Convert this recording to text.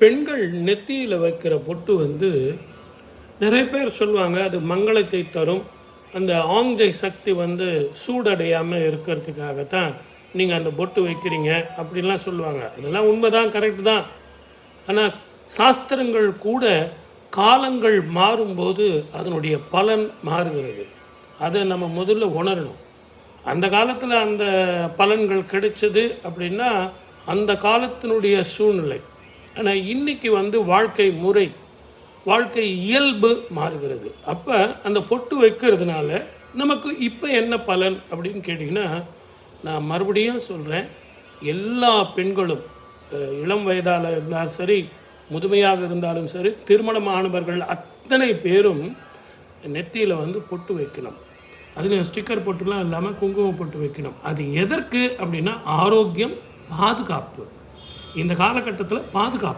பெண்கள் நெத்தியில் வைக்கிற பொட்டு வந்து நிறைய பேர் சொல்லுவாங்க அது மங்களத்தை தரும், அந்த ஆங்ஜை சக்தி வந்து சூடடையாமல் இருக்கிறதுக்காகத்தான் நீங்கள் அந்த பொட்டு வைக்கிறீங்க அப்படின்லாம் சொல்லுவாங்க. அதெல்லாம் உண்மைதான், கரெக்டு தான். ஆனால் சாஸ்திரங்கள் கூட காலங்கள் மாறும்போது அதனுடைய பலன் மாறுகிறது. அதை நம்ம முதல்ல உணரணும். அந்த காலத்தில் அந்த பலன்கள் கிடைச்சது அப்படின்னா அந்த காலத்தினுடைய சூழ்நிலை. ஆனால் இன்றைக்கி வந்து வாழ்க்கை முறை, வாழ்க்கை இயல்பு மாறுகிறது. அப்போ அந்த பொட்டு வைக்கிறதுனால நமக்கு இப்போ என்ன பலன் அப்படின்னு கேட்டிங்கன்னா, நான் மறுபடியும் சொல்கிறேன், எல்லா பெண்களும் இளம் வயதால் இருந்தாலும் சரி, முதுமையாக இருந்தாலும் சரி, திருமணமானவர்கள் அத்தனை பேரும் நெத்தியில் வந்து பொட்டு வைக்கணும். அதில் ஸ்டிக்கர் பொட்டுலாம் இல்லாமல் குங்குமம் பொட்டு வைக்கணும். அது எதற்கு அப்படின்னா ஆரோக்கியம், பாதுகாப்பு. இந்த காலகட்டத்தில் பாதுகாப்பு.